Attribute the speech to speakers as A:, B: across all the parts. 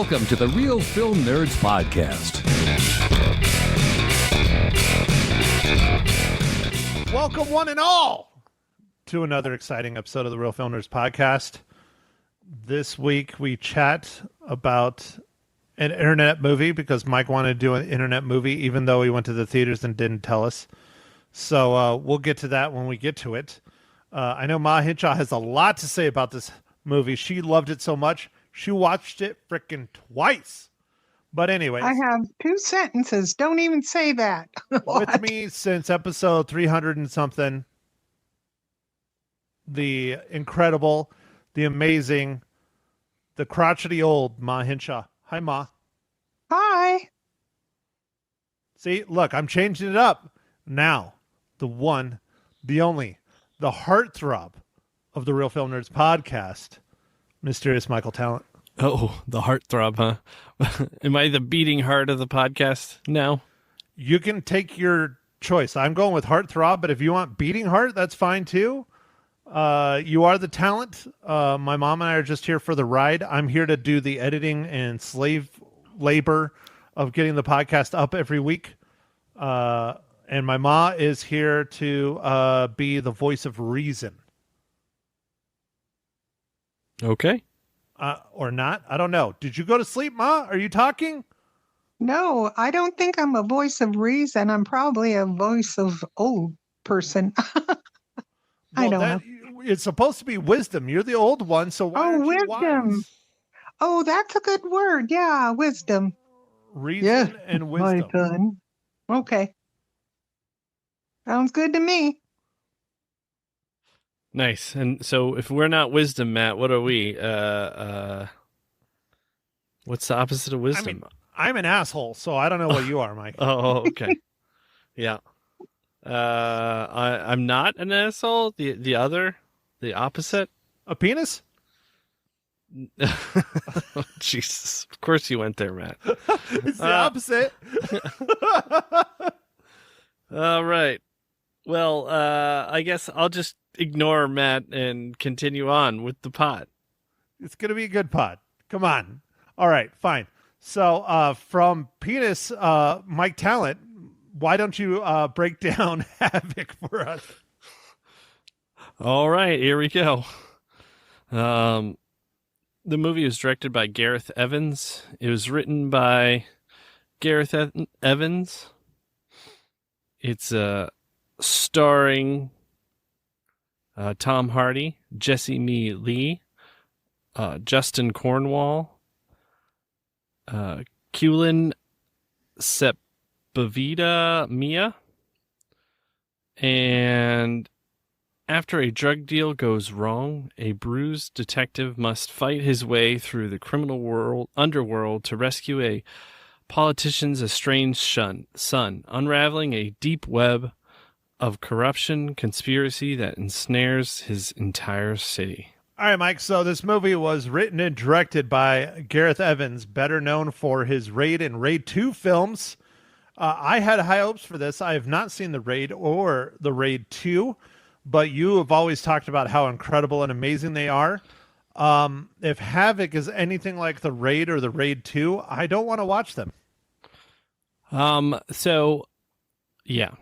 A: Welcome to the Real Film Nerds Podcast.
B: Welcome, one and all, to another exciting episode of the Real Film Nerds Podcast. This week we chat about an internet movie because Mike wanted to do an internet movie, even though he went to the theaters and didn't tell us. So we'll get to that when we get to it. I know Ma Hinshaw has a lot to say about this movie. She loved it so much, she watched it frickin' twice. But anyways.
C: I have 2 sentences. Don't even say that.
B: With me since episode 300 and something, the incredible, the amazing, the crotchety old Ma Hinshaw. Hi, Ma.
C: Hi.
B: See, look, I'm changing it up. Now, the one, the only, the heartthrob of the Real Film Nerds Podcast, Mysterious Michael Talent.
D: Oh, the heartthrob, huh? Am I the beating heart of the podcast now?
B: You can take your choice. I'm going with heartthrob, but if you want beating heart, that's fine too. You are the talent. My mom and I are just here for the ride. I'm here to do the editing and slave labor of getting the podcast up every week. And my ma is here to be the voice of reason.
D: Okay.
B: Or not. I don't know. Did you go to sleep, Ma? Are you talking?
C: No, I don't think I'm a voice of reason. I'm probably a voice of old person. I don't know.
B: It's supposed to be wisdom. You're the old one, so why aren't you
C: wisdom.
B: wise?
C: Oh, that's a good word. Yeah, wisdom.
B: Reason and wisdom.
C: My son. Okay. Sounds good to me.
D: Nice. And so if we're not wisdom, Matt, what are we? What's the opposite of wisdom?
B: I mean, I'm an asshole, so I don't know what you are, Mike.
D: Oh, okay. Yeah. I'm not an asshole. The other, the opposite.
B: A penis?
D: Oh, Jesus. Of course you went there, Matt.
B: It's the opposite.
D: All right. Well, I guess I'll just ignore Matt and continue on with the pod.
B: It's going to be a good pod. Come on. All right, fine. So from penis, Mike Talent, why don't you break down Havoc for us?
D: All right, here we go. The movie was directed by Gareth Evans. It was written by Gareth Evans. It's starring Tom Hardy, Jessie Mei Li, Justin Cornwall, Kulin Sepavida Mia, and after a drug deal goes wrong, a bruised detective must fight his way through the criminal underworld to rescue a politician's estranged son, unraveling a deep web of corruption, conspiracy that ensnares his entire city.
B: All right, Mike. So this movie was written and directed by Gareth Evans, better known for his Raid and Raid 2 films. I had high hopes for this. I have not seen the Raid or the Raid 2, but you have always talked about how incredible and amazing they are. If Havoc is anything like the Raid or the Raid 2, I don't want to watch them.
D: So, yeah.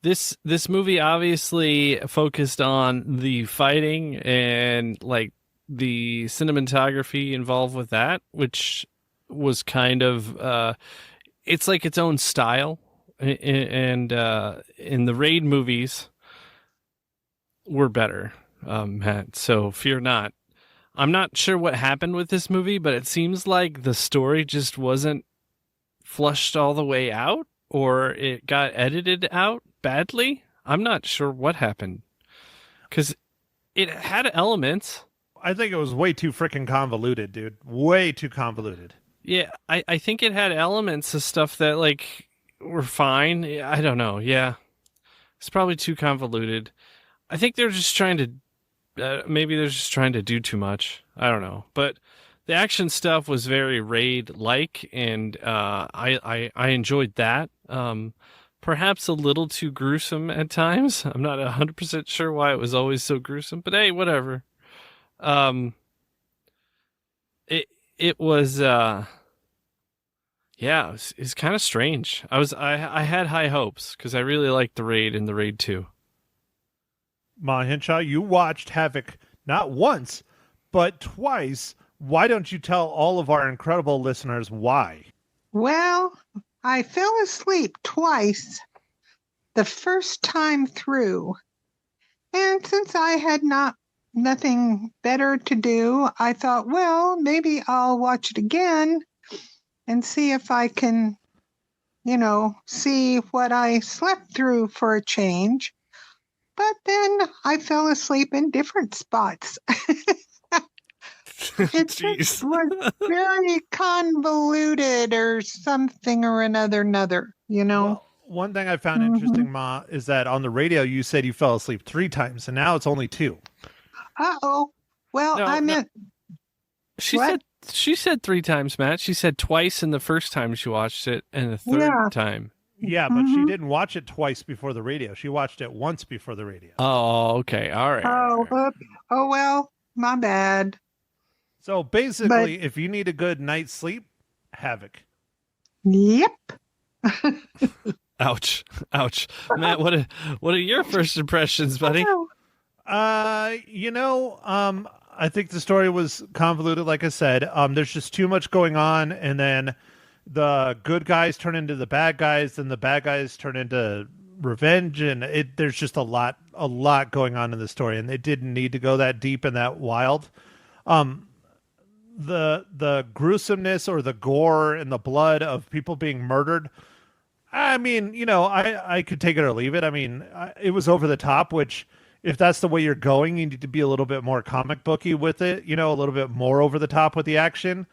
D: This movie obviously focused on the fighting and like the cinematography involved with that, which was kind of it's like its own style. And in the Raid movies were better, Matt. So fear not. I'm not sure what happened with this movie, but it seems like the story just wasn't flushed all the way out, or it got edited out badly. I'm not sure what happened, because it had elements.
B: I think it was way too freaking convoluted, dude. Way too convoluted.
D: Yeah, I think it had elements of stuff that like were fine. I don't know. Yeah, it's probably too convoluted. I think they're just trying to maybe they're just trying to do too much. I don't know, but the action stuff was very Raid-like, and I enjoyed that. Perhaps a little too gruesome at times. I'm not 100% sure why it was always so gruesome, but hey, whatever. it was yeah, it's kind of strange. I had high hopes because I really liked The Raid and The Raid 2.
B: Ma Hinshaw, you watched Havoc not once, but twice. Why don't you tell all of our incredible listeners why?
C: Well, I fell asleep twice the first time through. And since I had nothing better to do, I thought, well, maybe I'll watch it again and see if I can, see what I slept through for a change. But then I fell asleep in different spots. It just was very convoluted or something or another.
B: Well, one thing I found interesting, Ma, is that on the radio you said you fell asleep 3 times, and now it's only 2.
C: Uh-oh. Well, I meant...
D: She said 3 times, Matt. She said twice in the first time she watched it, and the third time.
B: Yeah, but she didn't watch it twice before the radio. She watched it once before the radio.
D: Oh, okay. All right.
C: Oh, well, my bad.
B: So basically, if you need a good night's sleep, Havoc.
C: Yep.
D: Ouch. Matt, what are your first impressions, buddy?
B: I think the story was convoluted, like I said. There's just too much going on, and then the good guys turn into the bad guys, and the bad guys turn into revenge, and there's just a lot going on in the story, and they didn't need to go that deep and that wild. The gruesomeness or the gore and the blood of people being murdered, I mean, I could take it or leave it. I mean, it was over the top, which if that's the way you're going, you need to be a little bit more comic booky with it, a little bit more over the top with the action.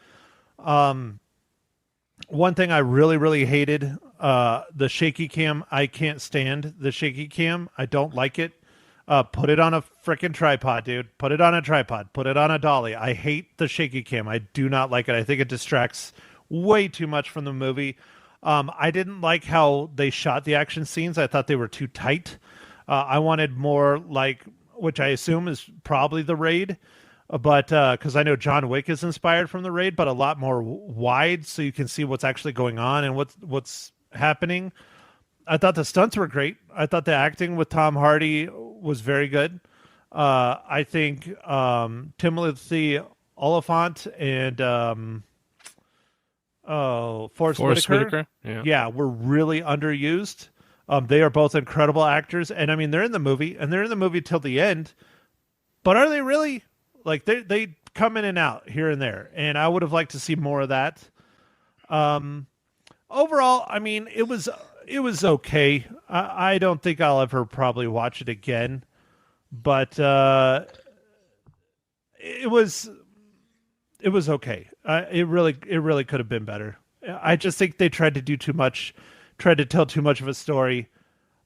B: One thing I really, really hated, the shaky cam. I can't stand the shaky cam. I don't like it. Put it on a freaking tripod, dude. Put it on a tripod. Put it on a dolly. I hate the shaky cam. I do not like it. I think it distracts way too much from the movie. I didn't like how they shot the action scenes. I thought they were too tight. I wanted more like, which I assume is probably The Raid, but because I know John Wick is inspired from The Raid, but a lot more wide, so you can see what's actually going on and what's happening. I thought the stunts were great. I thought the acting with Tom Hardy was very good. I think Timothy Oliphant and Forest Whitaker, were really underused. They are both incredible actors, and I mean they're in the movie, and they're in the movie till the end. But are they really? Like they come in and out here and there, and I would have liked to see more of that. Overall, I mean it was okay. I don't think I'll ever probably watch it again, but it was okay. It really could have been better. I just think they tried to do too much. Tried to tell too much of a story.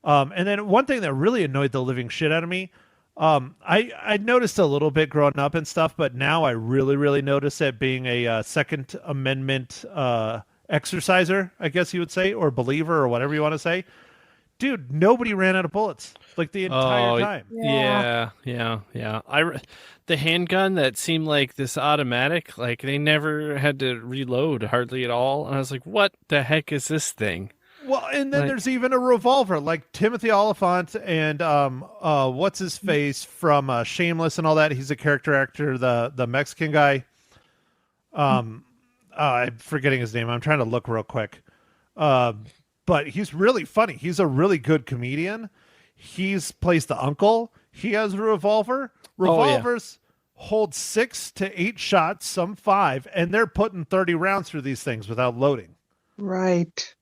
B: And then one thing that really annoyed the living shit out of me, I noticed a little bit growing up and stuff, but now I really, really notice it being a Second Amendment exerciser, I guess you would say, or believer, or whatever you want to say. Dude, nobody ran out of bullets like the entire time.
D: Yeah. The handgun that seemed like this automatic, like they never had to reload hardly at all. And I was like, what the heck is this thing?
B: Well, and then there's even a revolver, like Timothy Oliphant and what's his face from Shameless and all that. He's a character actor, the Mexican guy. I'm forgetting his name. I'm trying to look real quick. But he's really funny. He's a really good comedian. He's plays the uncle. He has a revolver. Revolvers hold 6 to 8 shots, some 5, and they're putting 30 rounds through these things without loading.
C: Right.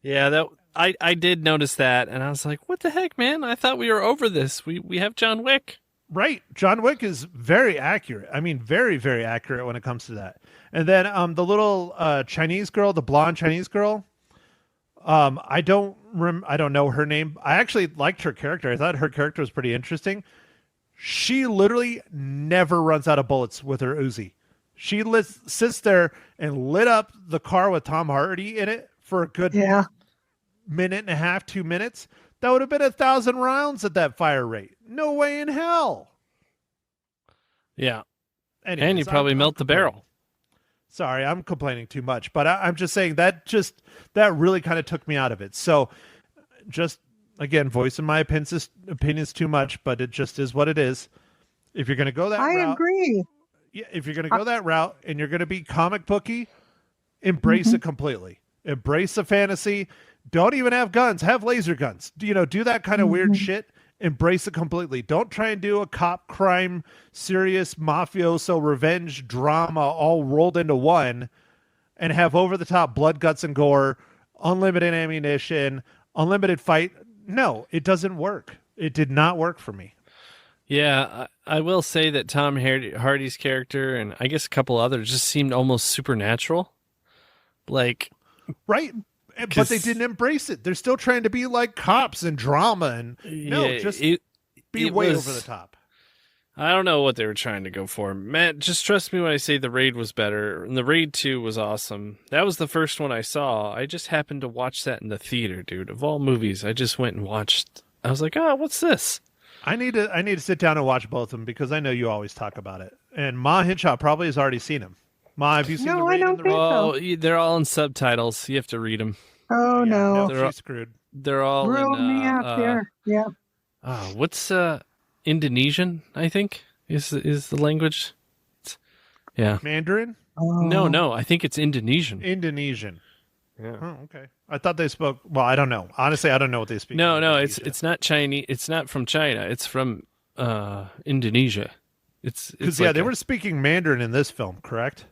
D: Yeah, I did notice that, and I was like, what the heck, man? I thought we were over this. We have John Wick.
B: Right. John Wick is very accurate. I mean, very, very accurate when it comes to that. And then the little Chinese girl, the blonde Chinese girl, I don't know her name. I actually liked her character. I thought her character was pretty interesting. She literally never runs out of bullets with her Uzi. She sits there and lit up the car with Tom Hardy in it for a good minute and a half, 2 minutes. That would have been 1,000 rounds at that fire rate. No way in hell.
D: Yeah.
B: Anyways,
D: and you probably melt the barrel.
B: Sorry, I'm complaining too much, but I'm just saying that really kind of took me out of it. So just again, voicing my opinions too much, but it just is what it is. If you're going to go that route,
C: I agree.
B: yeah, if you're going to go that route and you're going to be comic booky, embrace it completely. Embrace the fantasy. Don't even have guns. Have laser guns. Do that kind of weird shit. Embrace it completely. Don't try and do a cop crime, serious mafioso revenge drama all rolled into one and have over the top blood, guts, and gore, unlimited ammunition, unlimited fight. No, it doesn't work. It did not work for me.
D: Yeah, I will say that Tom Hardy's character and I guess a couple others just seemed almost supernatural. Like,
B: right? But they didn't embrace it. They're still trying to be like cops and drama and be way over the top.
D: I don't know what they were trying to go for. Matt, just trust me when I say The Raid was better. And The Raid 2 was awesome. That was the first one I saw. I just happened to watch that in the theater, dude. Of all movies, I just went and watched. I was like, oh, what's this?
B: I need to sit down and watch both of them because I know you always talk about it. And Ma Hinshaw probably has already seen them. Ma, have you seen The Raid and The Raid?
D: Oh, they're all in subtitles. You have to read them.
C: Oh, no.
B: She's screwed.
D: They're all
C: Ruled me out there. Yeah.
D: What's Indonesian, I think, is the language. Yeah.
B: Mandarin?
C: Oh.
D: No, I think it's Indonesian.
B: Indonesian.
D: Yeah.
B: Oh, okay. I thought they spoke. Well, I don't know. Honestly, I don't know what they speak.
D: No, it's not Chinese. It's not from China. It's from Indonesia. It's
B: because
D: like
B: they were speaking Mandarin in this film, correct?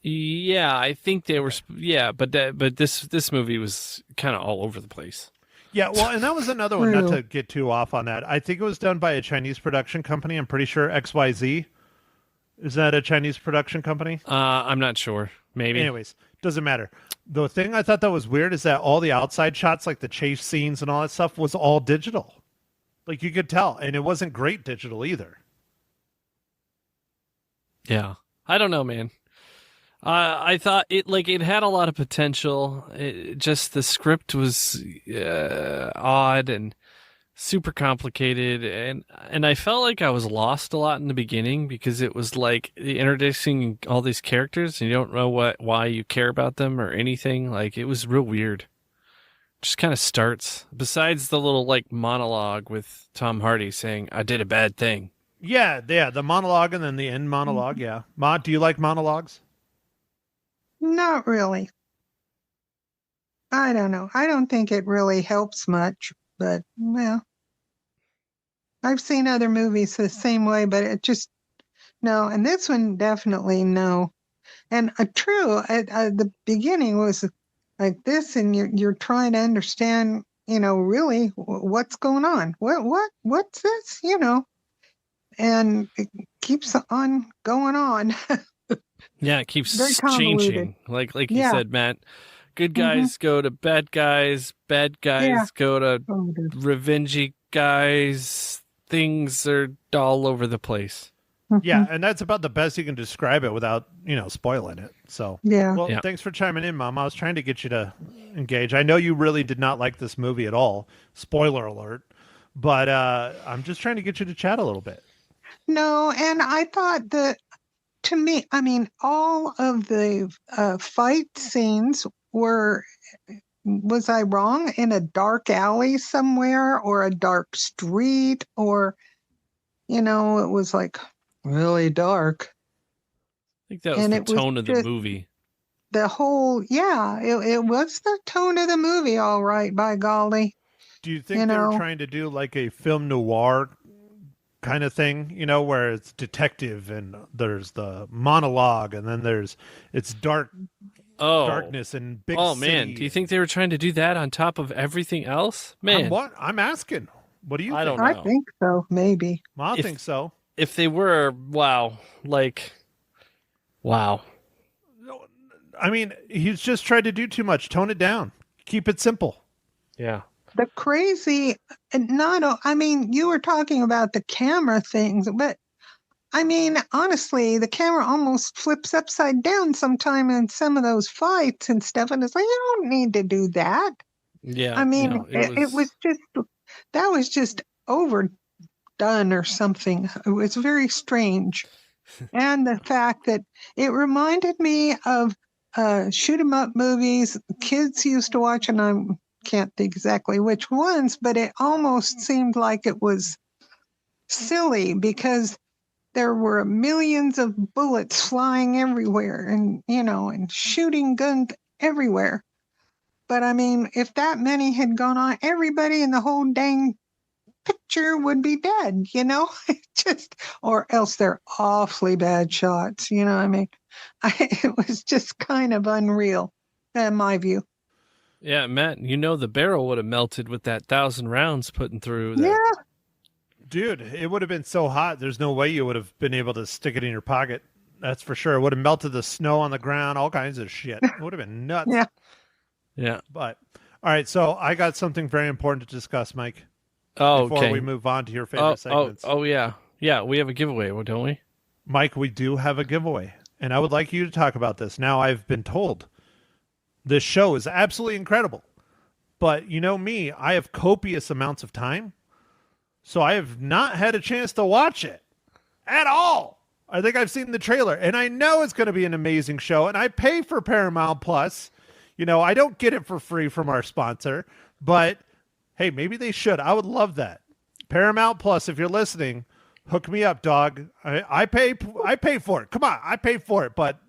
D: Yeah, I think they were. Yeah, but this movie was kind of all over the place.
B: Yeah, well, and that was another one. Not to get too off on that. I think it was done by a Chinese production company. I'm pretty sure XYZ. Is that a Chinese production company?
D: I'm not sure. Maybe.
B: Anyways, doesn't matter. The thing I thought that was weird is that all the outside shots, like the chase scenes and all that stuff, was all digital. Like you could tell, and it wasn't great digital either.
D: Yeah, I don't know, man. I thought it had a lot of potential. Just the script was odd and super complicated, and I felt like I was lost a lot in the beginning because it was like introducing all these characters and you don't know why you care about them or anything. Like it was real weird. Just kind of starts. Besides the little like monologue with Tom Hardy saying, "I did a bad thing."
B: Yeah, the monologue and then the end monologue. Yeah, Ma, do you like monologues?
C: Not really. I don't know. I don't think it really helps much, but well, I've seen other movies the same way, but it just no. And this one definitely no. And true, the beginning was like this, and you're trying to understand, really what's going on. What's this, and it keeps on going on.
D: Yeah, it keeps changing. Like you said, Matt. Good guys go to bad guys. Bad guys go to revengey guys. Things are all over the place.
B: Yeah, and that's about the best you can describe it without, spoiling it. So, thanks for chiming in, Mom. I was trying to get you to engage. I know you really did not like this movie at all. Spoiler alert. But I'm just trying to get you to chat a little bit.
C: No, and I thought that, to me, I mean, all of the fight scenes was I wrong, in a dark alley somewhere or a dark street or, it was like really dark.
D: I think that was the tone of the movie.
C: The whole, it was the tone of the movie, all right, by golly.
B: Do you think they were trying to do like a film noir kind of thing, where it's detective and there's the monologue and then it's darkness and big city.
D: Man, do you think they were trying to do that on top of everything else? Man,
B: I'm asking. What do you think?
D: I don't know.
C: I think so, maybe.
B: I think so.
D: If they were, wow.
B: I mean, he's just tried to do too much. Tone it down. Keep it simple.
D: Yeah.
C: The crazy, you were talking about the camera things, but I mean, honestly, the camera almost flips upside down sometime in some of those fights and stuff. And it's like, you don't need to do that.
D: Yeah.
C: I mean, it was just overdone or something. It was very strange. And the fact that it reminded me of shoot 'em up movies kids used to watch, and I can't think exactly which ones, but it almost seemed like it was silly because there were millions of bullets flying everywhere and, and shooting guns everywhere. But I mean, if that many had gone on, everybody in the whole dang picture would be dead, just, or else they're awfully bad shots. I mean, it was just kind of unreal in my view.
D: Yeah, Matt, the barrel would have melted with that 1,000 rounds putting through.
C: Yeah.
B: Dude, it would have been so hot. There's no way you would have been able to stick it in your pocket. That's for sure. It would have melted the snow on the ground, all kinds of shit. It would have been nuts.
C: Yeah.
D: Yeah.
B: But, all right, so I got something very important to discuss, Mike.
D: Oh,
B: before we move on to your favorite segments.
D: Oh, yeah. Yeah, we have a giveaway, don't we?
B: Mike, we do have a giveaway, and I would like you to talk about this. Now, I've been told this show is absolutely incredible, but you know me, I have copious amounts of time, so I have not had a chance to watch it at all. I think I've seen the trailer, and I know it's going to be an amazing show, and I pay for Paramount Plus. I don't get it for free from our sponsor, but hey, maybe they should. I would love that. Paramount Plus, if you're listening, hook me up, dog. I pay for it. Come on, I pay for it. But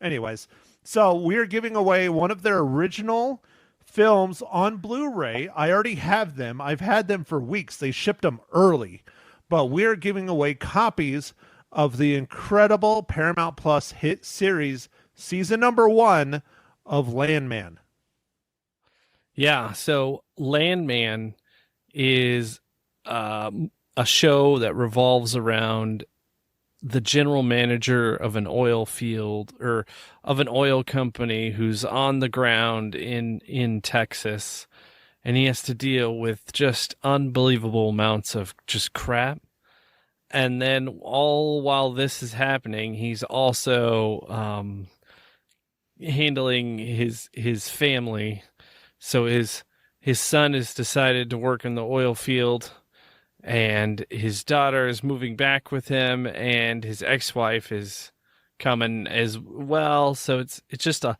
B: anyways, so we're giving away one of their original films on Blu-ray. I already have them. I've had them for weeks. They shipped them early. But we're giving away copies of the incredible Paramount Plus hit series, season number 1 of Landman.
D: Yeah, so Landman is a show that revolves around the general manager of an oil field or of an oil company who's on the ground in Texas, and he has to deal with just unbelievable amounts of just crap. And then all while this is happening, he's also handling his family. So his son has decided to work in the oil field, and his daughter is moving back with him, and his ex-wife is coming as well. So it's just an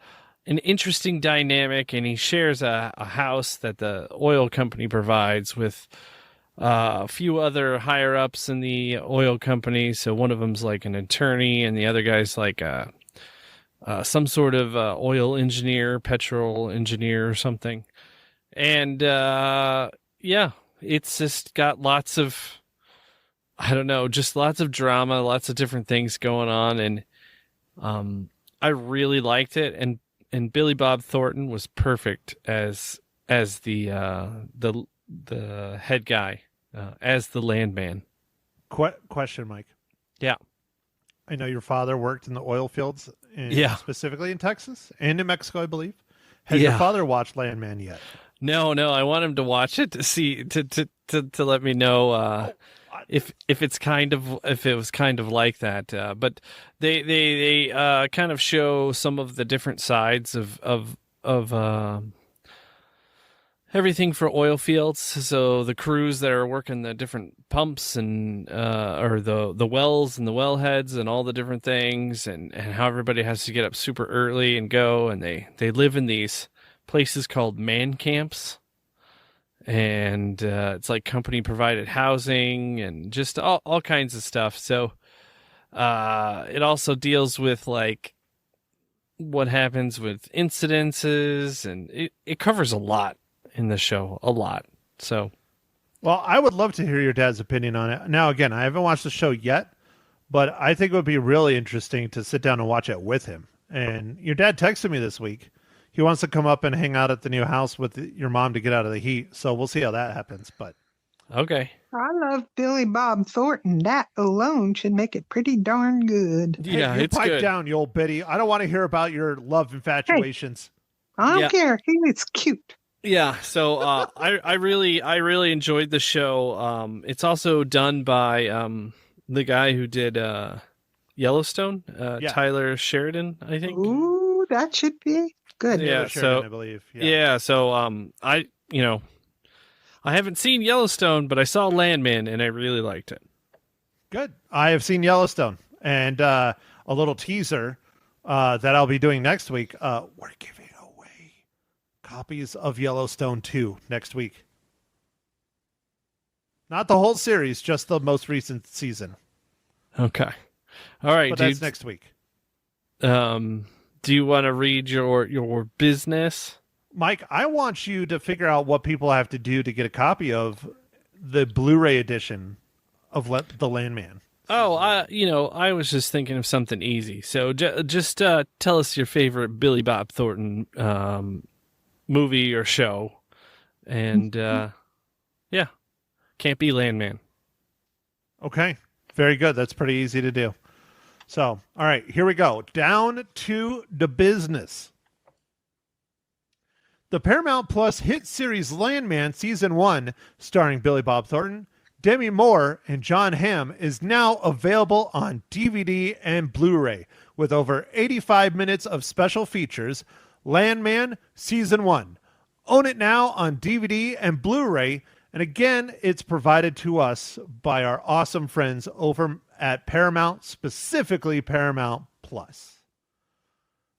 D: interesting dynamic, and he shares a house that the oil company provides with a few other higher ups in the oil company. So one of them's like an attorney, and the other guy's like some sort of oil engineer, petrol engineer or something. And yeah, it's just got lots of, just lots of drama, lots of different things going on. And I really liked it. And Billy Bob Thornton was perfect as the head guy, as the landman.
B: Question, Mike.
D: Yeah.
B: I know your father worked in the oil fields, specifically in Texas and New Mexico, I believe. Has your father watched Landman yet?
D: No. I want him to watch it to see to let me know if it was kind of like that. But they kind of show some of the different sides of everything for oil fields. So the crews that are working the different pumps and or the wells and the wellheads and all the different things, and how everybody has to get up super early and go, and they live in these places called man camps, and it's like company provided housing and just all kinds of stuff. So it also deals with like what happens with incidences, and it covers a lot in the show, a lot. So,
B: well, I would love to hear your dad's opinion on it. Now, again, I haven't watched the show yet, but I think it would be really interesting to sit down and watch it with him. And your dad texted me this week. He wants to come up and hang out at the new house with your mom to get out of the heat. So we'll see how that happens. But
D: okay.
C: I love Billy Bob Thornton. That alone should make it pretty darn good.
D: Yeah,
B: hey,
D: it's
B: pipe
D: good.
B: down, you old biddy. I don't want to hear about your love infatuations.
C: Hey, I don't care. He was cute.
D: Yeah, so I really enjoyed the show. It's also done by the guy who did Yellowstone, Tyler Sheridan, I think.
C: Ooh, that should be good.
D: Yeah,
B: Sheridan, I believe.
D: So I haven't seen Yellowstone, but I saw Landman and I really liked it.
B: Good. I have seen Yellowstone, And a little teaser that I'll be doing next week. We're giving away copies of Yellowstone 2 next week. Not the whole series, just the most recent season.
D: Okay. All right,
B: But
D: dude.
B: that's next week.
D: Do you want to read your business?
B: Mike, I want you to figure out what people have to do to get a copy of the Blu-ray edition of The Landman.
D: Oh, I was just thinking of something easy. So just tell us your favorite Billy Bob Thornton movie or show. And, yeah, can't be Landman.
B: Okay, very good. That's pretty easy to do. So, all right, here we go. Down to the business. The Paramount Plus hit series Landman Season 1, starring Billy Bob Thornton, Demi Moore, and John Hamm, is now available on DVD and Blu-ray with over 85 minutes of special features. Landman Season 1. Own it now on DVD and Blu-ray. And again, it's provided to us by our awesome friends over at Paramount, specifically Paramount Plus.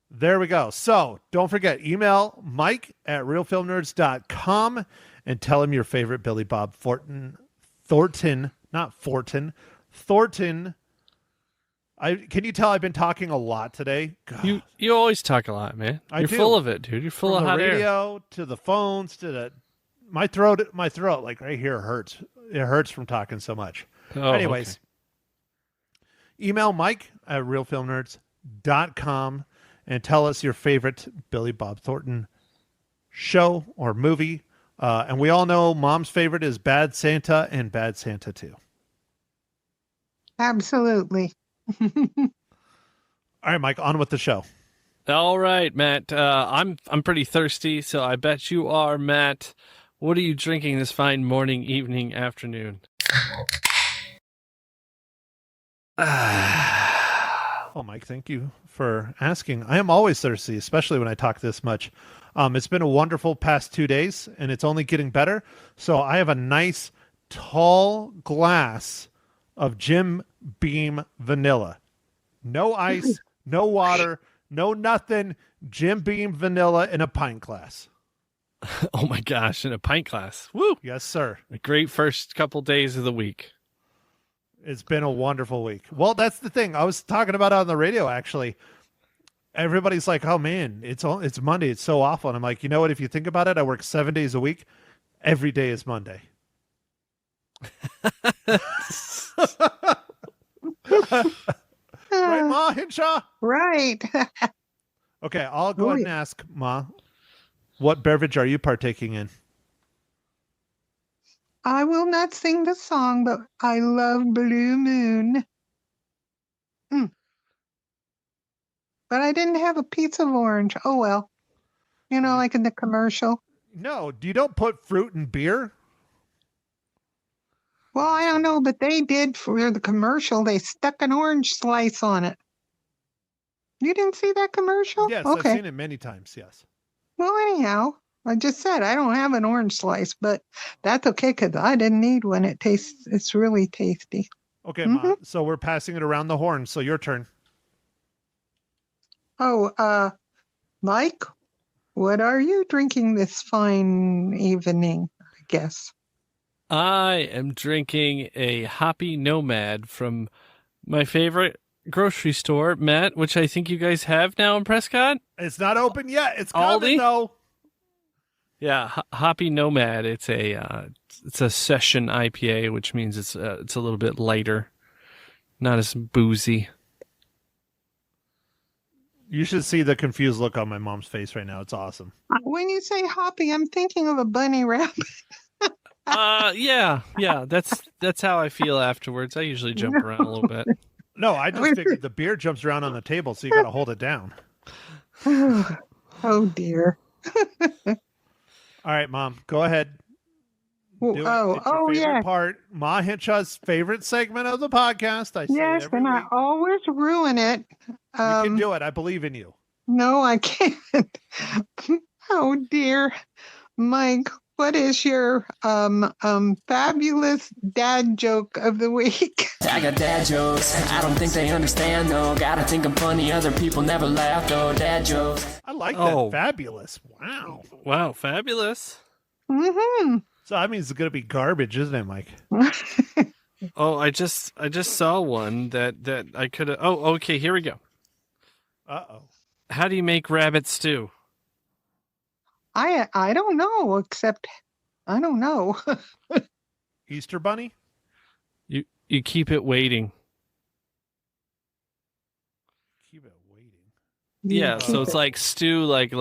B: There we go. So don't forget, email Mike at realfilmnerds.com and tell him your favorite Billy Bob Thornton. Can you tell I've been talking a lot today? God.
D: You always talk a lot, man. You're full of it, dude. You're full of hot air.
B: From the radio to the phones to the my throat, like right here hurts. It hurts from talking so much.
D: Oh,
B: anyways,
D: okay.
B: Email Mike at realfilmnerds.com and tell us your favorite Billy Bob Thornton show or movie. And we all know Mom's favorite is Bad Santa and Bad Santa 2.
C: Absolutely.
B: All right, Mike, on with the show.
D: All right, Matt. I'm pretty thirsty, so I bet you are, Matt. What are you drinking this fine morning, evening, afternoon?
B: Oh, Mike, thank you for asking. I am always thirsty, especially when I talk this much. It's been a wonderful past 2 days, and it's only getting better. So I have a nice, tall glass of Jim Beam vanilla. No ice, no water, no nothing. Jim Beam vanilla in a pint glass.
D: Oh, my gosh, in a pint glass. Woo!
B: Yes, sir.
D: A great first couple days of the week.
B: It's been a wonderful week. Well, that's the thing. I was talking about it on the radio, actually. Everybody's like, oh, man, it's Monday. It's so awful. And I'm like, you know what? If you think about it, I work 7 days a week. Every day is Monday. Right, Ma Hinshaw?
C: Right.
B: Okay, I'll go ahead and ask, Ma, what beverage are you partaking in?
C: I will not sing the song, but I love Blue Moon. But I didn't have a piece of orange. Oh, well. You know, like in the commercial.
B: No, you don't put fruit in beer?
C: Well, I don't know, but they did for the commercial. They stuck an orange slice on it. You didn't see that commercial?
B: Yes,
C: okay.
B: I've seen it many times, yes.
C: Well, anyhow, I just said I don't have an orange slice, but that's okay because I didn't need one. It's really tasty.
B: Okay, Ma, so we're passing it around the horn, so your turn.
C: Oh, Mike, what are you drinking this fine evening, I guess?
D: I am drinking a Hoppy Nomad from my favorite grocery store, Matt, which I think you guys have now in Prescott.
B: It's not open yet. It's
D: Aldi?
B: coming, though.
D: Yeah, Hoppy Nomad. It's a session IPA, which means it's a little bit lighter, not as boozy.
B: You should see the confused look on my mom's face right now. It's awesome.
C: When you say hoppy, I'm thinking of a bunny rabbit.
D: Yeah. That's how I feel afterwards. I usually jump around a little bit.
B: No, I just figured the beer jumps around on the table, so you got to hold it down.
C: Oh, dear.
B: All right, Mom, go ahead. Do it. It's your favorite part. Ma Hinshaw's favorite segment of the podcast. I say
C: yes,
B: it every
C: and
B: week.
C: I always ruin it.
B: You can do it. I believe in you.
C: No, I can't. Oh, dear. Mike, what is your fabulous dad joke of the week?
E: I got dad jokes. I don't think they understand though. Gotta think I'm funny. Other people never laugh though. Dad jokes.
B: I like
D: Oh.
B: that. Fabulous. Wow.
D: Wow, fabulous.
C: Mm-hmm.
B: So that means it's going to be garbage, isn't it, Mike?
D: Oh, I just saw one that I could have. Oh, okay, here we go.
B: Uh-oh.
D: How do you make rabbit stew?
C: I don't know, except I don't know.
B: Easter Bunny?
D: You keep it waiting.
B: Keep it waiting.
D: Yeah,
C: Keep
D: so it's
C: it-
D: like stew, like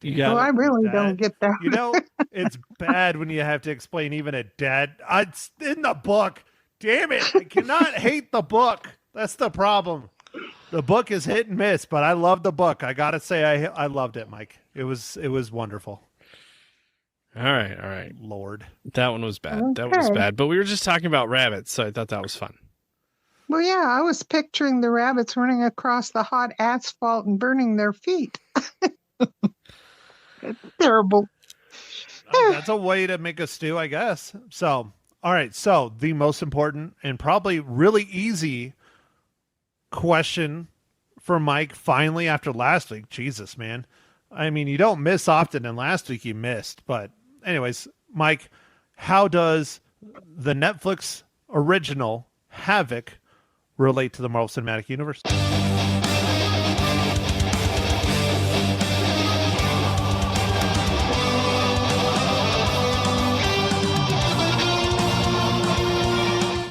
D: you got.
C: Oh, I really
B: Dad.
C: don't get that.
B: You know, it's bad when you have to explain even a dad. It's in the book. Damn it. I cannot hate the book. That's the problem. The book is hit and miss, but I love the book. I got to say I loved it, Mike. It was wonderful.
D: All right.
B: Lord.
D: That one was bad. That was
C: Okay.
D: bad. But we were just talking about rabbits, so I thought that was fun.
C: Well, yeah, I was picturing the rabbits running across the hot asphalt and burning their feet. It's terrible.
B: That's a way to make a stew, I guess. So, all right. So the most important and probably really easy question for Mike finally after last week. Jesus, man. I mean, you don't miss often, and last week you missed. But anyways, Mike, how does the Netflix original Havoc relate to the Marvel Cinematic Universe?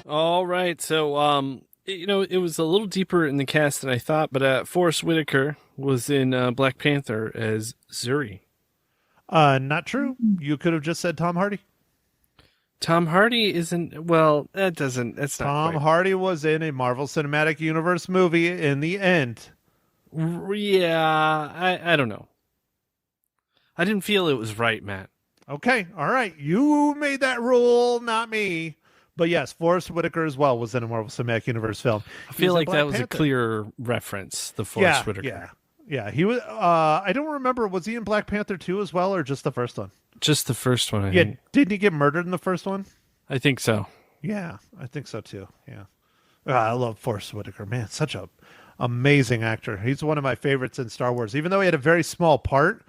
D: All right. So, it was a little deeper in the cast than I thought, but Forest Whitaker was in Black Panther as Zuri.
B: Not true. You could have just said Tom Hardy.
D: Tom Hardy isn't. Well, that's not.
B: Tom
D: quite.
B: Hardy was in a Marvel Cinematic Universe movie in the end.
D: Yeah, I don't know. I didn't feel it was right, Matt.
B: Okay, all right. You made that rule, not me. But yes, Forest Whitaker as well was in a Marvel Cinematic Universe film.
D: I feel like that was
B: Panther.
D: a clear reference. The Forest
B: Yeah,
D: Whitaker.
B: yeah. He was. I don't remember. Was he in Black Panther 2 as well, or just the first one?
D: Just the first one. I
B: Yeah.
D: think.
B: Didn't he get murdered in the first one?
D: I think so.
B: Yeah, I think so too. Yeah. I love Forest Whitaker. Man, such a amazing actor. He's one of my favorites in Star Wars. Even though he had a very small part.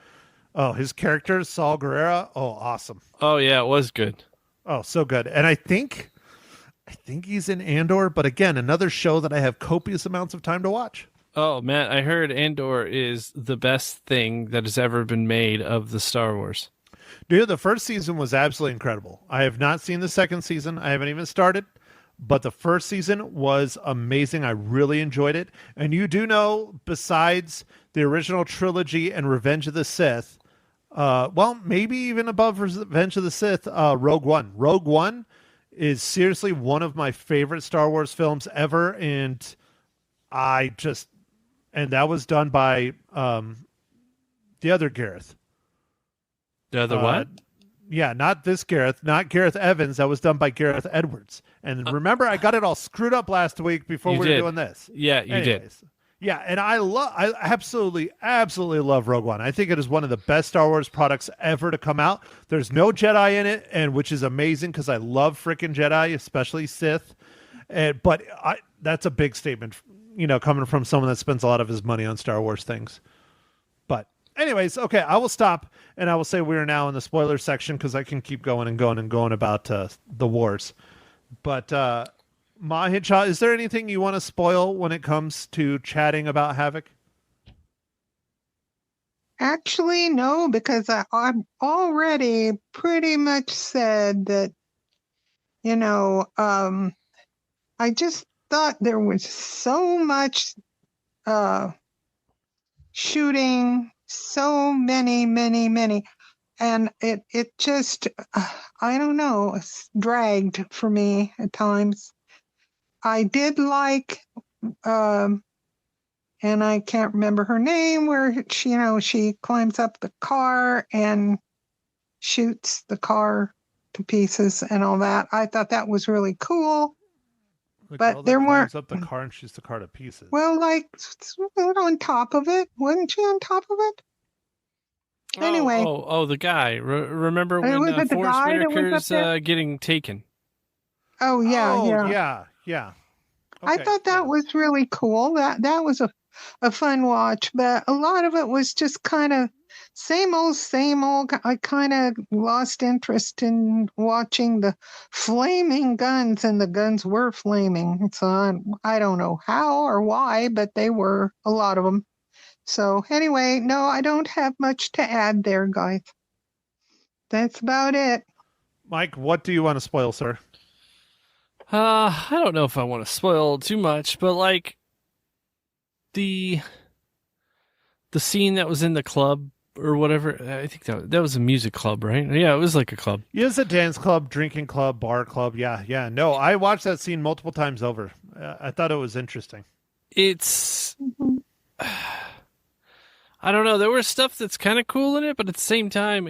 B: Oh, his character, Saul Guerrero. Oh, awesome.
D: Oh yeah, it was good.
B: Oh, so good. And I think he's in Andor, but again, another show that I have copious amounts of time to watch.
D: Oh, Matt, I heard Andor is the best thing that has ever been made of the Star Wars.
B: Dude, the first season was absolutely incredible. I have not seen the second season. I haven't even started, but the first season was amazing. I really enjoyed it. And you do know, besides the original trilogy and Revenge of the Sith, well, maybe even above Revenge of the Sith, Rogue One. Rogue One is seriously one of my favorite Star Wars films ever, and that was done by the other Gareth.
D: The other what?
B: Yeah, not this Gareth, not Gareth Evans. That was done by Gareth Edwards. And remember, I got it all screwed up last week before
D: You
B: we were
D: did.
B: doing this.
D: Yeah, you did.
B: Anyways, yeah, and I absolutely love Rogue One. I think it is one of the best Star Wars products ever to come out. There's no Jedi in it, and which is amazing because I love freaking Jedi, especially Sith. But that's a big statement, coming from someone that spends a lot of his money on Star Wars things. But anyways, okay, I will stop and I will say we are now in the spoiler section because I can keep going and going and going about the wars. But Mahinshaw, is there anything you want to spoil when it comes to chatting about Havoc?
C: Actually, no, because I've already pretty much said that, I just thought there was so much shooting, so many, and it just, I don't know, it's dragged for me at times. I did like, and I can't remember her name, where she climbs up the car and shoots the car to pieces and all that. I thought that was really cool.
B: The
C: But
B: girl that
C: there
B: climbs
C: weren't-
B: up the car and shoots the car to pieces.
C: Well, like on top of it, wasn't she on top of it? Anyway,
D: the guy. Remember when
C: was it the
D: Forest
C: guy that was up
D: Whitaker's
C: there?
D: getting taken?
C: Oh yeah,
B: Oh,
C: yeah.
B: yeah.
C: I
B: Okay,
C: thought that
B: yeah.
C: was really cool. That was a fun watch, but a lot of it was just kind of same old, same old. I kind of lost interest in watching the flaming guns, and the guns were flaming. So I don't know how or why, but they were a lot of them. So anyway, no, I don't have much to add there, guys. That's about it.
B: Mike, what do you want to spoil, sir?
D: I don't know if I want to spoil too much, but like the scene that was in the club or whatever, I think that was a music club, right? Yeah, it was like a club.
B: Yeah, it's a dance club, drinking club, bar club. Yeah. No, I watched that scene multiple times over. I thought it was interesting.
D: It's I don't know. There was stuff that's kind of cool in it, but at the same time,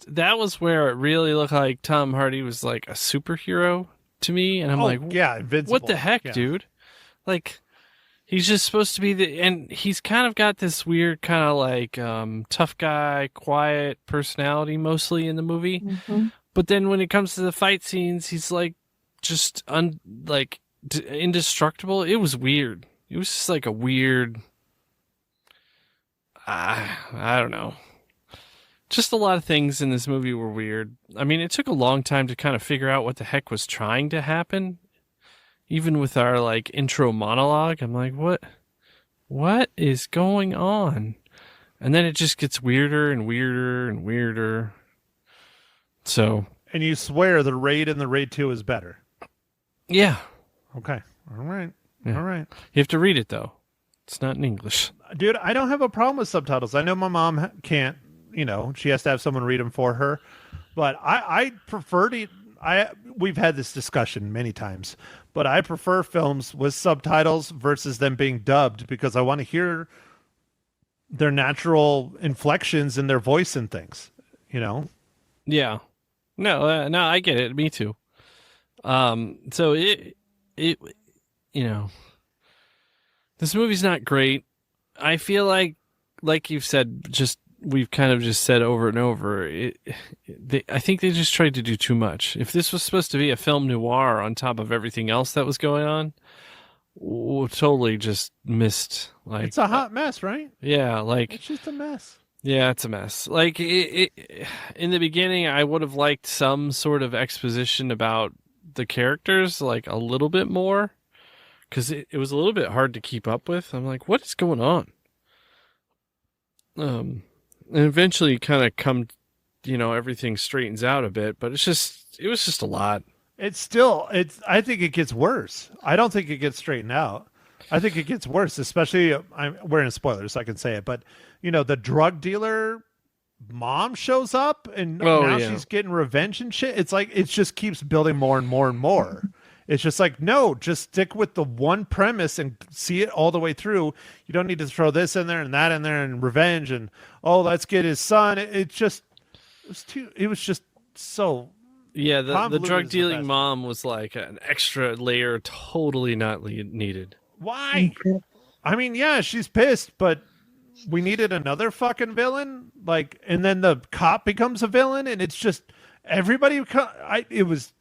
D: that was where it really looked like Tom Hardy was like a superhero to me, and I'm like,
B: yeah, invincible.
D: What the heck, dude? Like, he's just supposed to be and he's kind of got this weird kind of like tough guy, quiet personality mostly in the movie.
C: Mm-hmm.
D: But then when it comes to the fight scenes, he's like just indestructible. It was weird. It was just like a weird. I don't know. Just a lot of things in this movie were weird. I mean, it took a long time to kind of figure out what the heck was trying to happen. Even with our like intro monologue, I'm like, what is going on? And then it just gets weirder and weirder and weirder. So.
B: And you swear the Raid and the Raid 2 is better.
D: Yeah.
B: Okay. All right.
D: Yeah.
B: All right.
D: You have to read it though. It's not in English.
B: Dude, I don't have a problem with subtitles. I know my mom can't, she has to have someone read them for her. But I prefer to, we've had this discussion many times, but I prefer films with subtitles versus them being dubbed because I want to hear their natural inflections in their voice and things,
D: Yeah. No, I get it. Me too. So it, this movie's not great. I feel like you've said, we've kind of just said over and over, I think they just tried to do too much. If this was supposed to be a film noir on top of everything else that was going on, totally just missed. Like,
B: it's a hot mess, right?
D: Yeah, like
B: it's just a mess.
D: Yeah, it's a mess. Like in the beginning, I would have liked some sort of exposition about the characters, like a little bit more, because it was a little bit hard to keep up with. I'm like, what is going on? And eventually kind of everything straightens out a bit, but it was just a lot.
B: I think it gets worse. I don't think it gets straightened out. I think it gets worse, especially we're in spoilers, so I can say it, but the drug dealer mom shows up and now she's getting revenge and shit. It's like, it just keeps building more and more and more. It's just like, no, just stick with the one premise and see it all the way through. You don't need to throw this in there and that in there and revenge and, let's get his son. It was just so.
D: Yeah. The drug dealing mom was like an extra layer, totally not needed.
B: Why? I mean, yeah, she's pissed, but we needed another fucking villain. Like, and then the cop becomes a villain and it's just everybody. It was.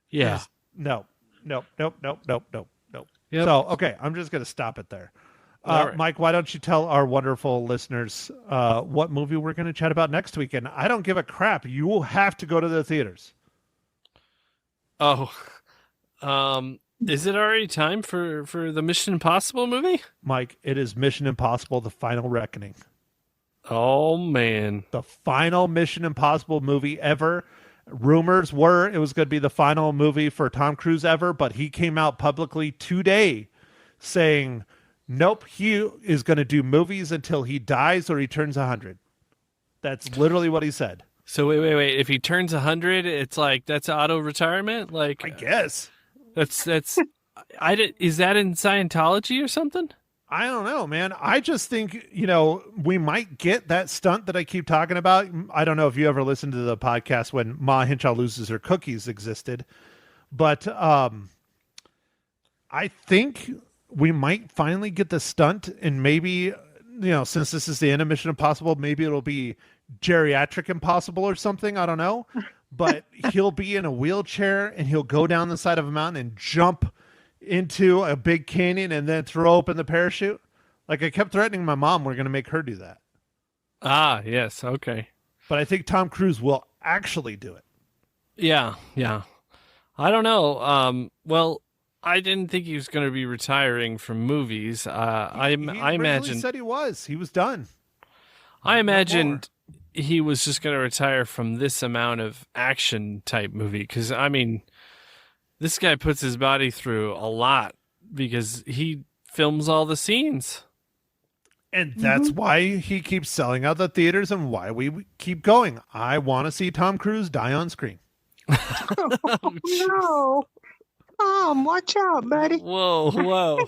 D: Yeah.
B: No. Yep. So, okay, I'm just going to stop it there.
D: Right.
B: Mike, why don't you tell our wonderful listeners what movie we're going to chat about next week? And I don't give a crap. You will have to go to the theaters.
D: Oh, is it already time for the Mission Impossible movie?
B: Mike, it is Mission Impossible: The Final Reckoning.
D: Oh, man.
B: The final Mission Impossible movie ever. Rumors were it was going to be the final movie for Tom Cruise ever, but he came out publicly today saying, nope, he is going to do movies until he dies or he turns 100. That's literally what he said.
D: So wait. If he turns 100, it's like that's auto retirement? Like,
B: I guess.
D: Is that in Scientology or something?
B: I don't know, man. I just think, we might get that stunt that I keep talking about. I don't know if you ever listened to the podcast when Ma Hinshaw Loses Her Cookies existed, but I think we might finally get the stunt and maybe since this is the end of Mission Impossible, maybe it'll be geriatric impossible or something. I don't know. But he'll be in a wheelchair and he'll go down the side of a mountain and jump into a big canyon and then throw open the parachute. Like I kept threatening my mom, we're going to make her do that.
D: Ah, yes. Okay.
B: But I think Tom Cruise will actually do it.
D: Yeah. I don't know. Well, I didn't think he was going to be retiring from movies. I imagined
B: said he was. He was done.
D: I imagined he was just going to retire from this amount of action type movie. Because, I mean, this guy puts his body through a lot because he films all the scenes.
B: And that's why he keeps selling out the theaters and why we keep going. I want to see Tom Cruise die on screen.
C: No. Watch out, buddy.
D: Whoa.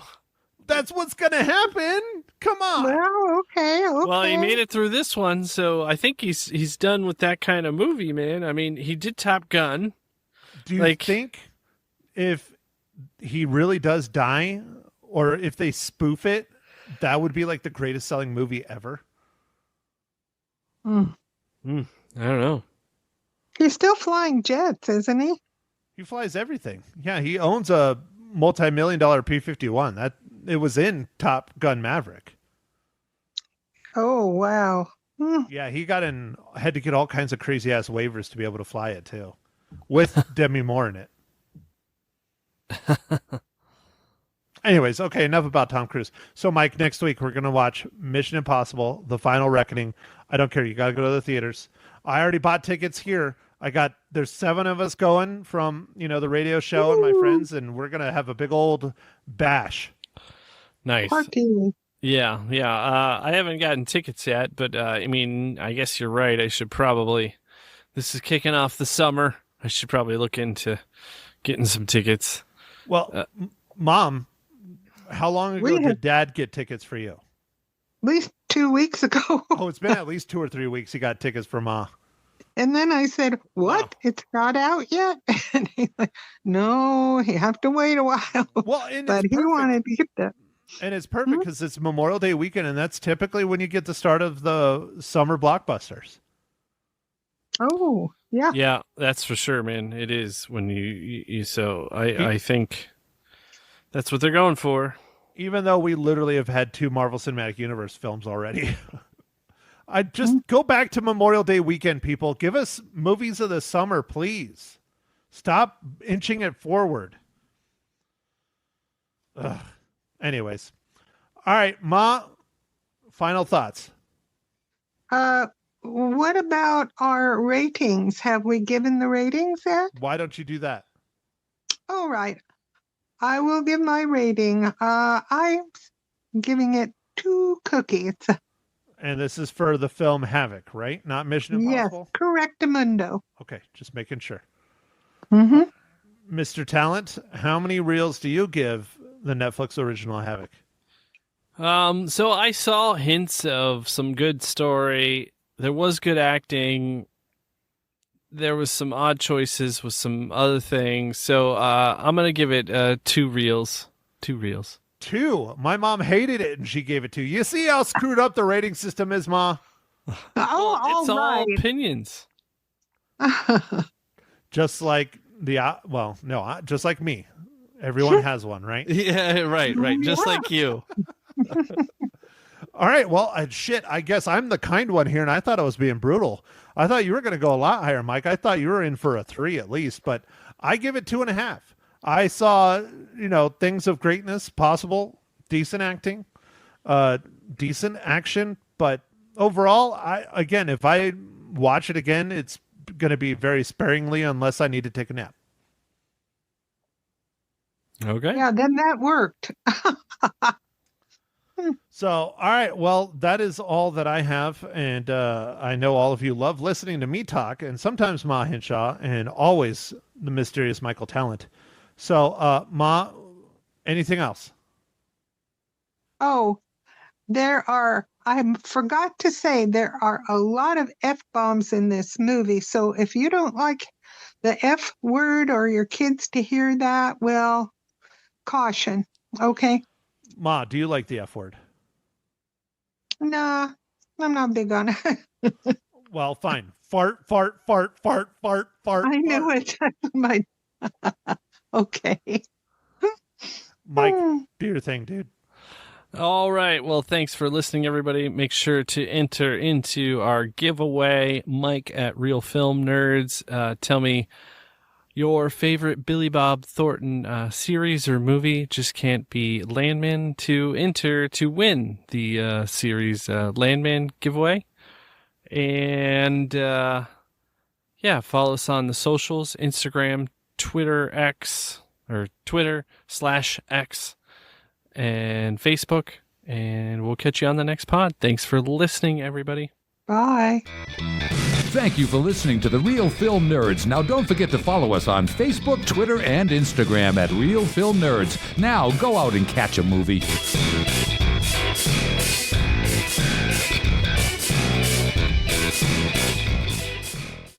B: That's what's going to happen. Come on.
C: Well, okay.
D: Well, he made it through this one, so I think he's done with that kind of movie, man. I mean, he did Top Gun.
B: Do you think if he really does die, or if they spoof it, that would be like the greatest selling movie ever?
D: I don't know.
C: He's still flying jets, isn't he?
B: He flies everything. Yeah, he owns a multi-million-dollar P-51. That it was in Top Gun Maverick.
C: Oh, wow.
B: Yeah, he had to get all kinds of crazy ass waivers to be able to fly it too, with Demi Moore in it. Anyways, okay, enough about Tom Cruise. So, Mike, next week we're gonna watch Mission Impossible: The Final Reckoning. I don't care. You got to go to the theaters. I already bought tickets here. There's 7 of us going from, the radio show and my friends, and we're going to have a big old bash.
D: Nice.
C: Party.
D: Yeah. I haven't gotten tickets yet, but I mean, I guess you're right. I should probably, this is kicking off the summer. I should probably look into getting some tickets.
B: Well, Mom, how long ago did Dad get tickets for you?
C: At least 2 weeks ago.
B: Oh, it's been at least 2 or 3 weeks he got tickets for Ma.
C: And then I said, what? Wow. It's not out yet? And he's like, no, you have to wait a while.
B: Well,
C: but he wanted to get that.
B: And it's perfect because it's Memorial Day weekend, and that's typically when you get the start of the summer blockbusters.
C: Oh, yeah.
D: Yeah, that's for sure, man. It is when I think that's what they're going for.
B: Even though we literally have had 2 Marvel Cinematic Universe films already. I just go back to Memorial Day weekend, people. Give us movies of the summer, please. Stop inching it forward. Ugh. Anyways. All right, Ma, final thoughts.
C: What about our ratings? Have we given the ratings yet?
B: Why don't you do that?
C: All right. I will give my rating. I'm giving it 2 cookies.
B: And this is for the film Havoc, right? Not Mission Impossible?
C: Yes, correctamundo.
B: Okay, just making sure.
C: Mm-hmm.
B: Mr. Talent, how many reels do you give the Netflix Original Havoc?
D: So I saw hints of some good story. There was good acting. There was some odd choices with some other things. So I'm going to give it 2 reels. 2 reels.
B: 2. My mom hated it and she gave it 2. You see how screwed up the rating system is, Ma?
C: Oh,
D: it's all opinions.
B: Just like just like me. Everyone has one, right?
D: Yeah, right. Just like you.
B: All right. Well, I guess I'm the kind one here, and I thought I was being brutal. I thought you were going to go a lot higher, Mike. I thought you were in for a 3 at least, but I give it 2.5. I saw, things of greatness possible, decent acting, decent action, but overall, if I watch it again, it's going to be very sparingly unless I need to take a nap.
D: Okay.
C: Yeah, then that worked.
B: So, all right. Well, that is all that I have. And I know all of you love listening to me talk, and sometimes Ma Hinshaw, and always the mysterious Michael Talent. So, Ma, anything else?
C: Oh, I forgot to say, there are a lot of F-bombs in this movie. So if you don't like the F word or your kids to hear that, well, caution. Okay.
B: Ma, do you like the F word?
C: Nah, I'm not big on it.
B: Well, fine. Fart, fart, fart, fart, fart, fart.
C: I knew it. My okay.
B: Mike, do your thing, dude.
D: All right. Well, thanks for listening, everybody. Make sure to enter into our giveaway. Mike at Real Film Nerds. Tell me your favorite Billy Bob Thornton series or movie. Just can't be Landman to enter to win the series Landman giveaway. And yeah, follow us on the socials, Instagram, Twitter X, or Twitter/X, and Facebook. And we'll catch you on the next pod. Thanks for listening, everybody.
C: Bye.
A: Thank you for listening to The Real Film Nerds. Now, don't forget to follow us on Facebook, Twitter, and Instagram at Real Film Nerds. Now, go out and catch a movie.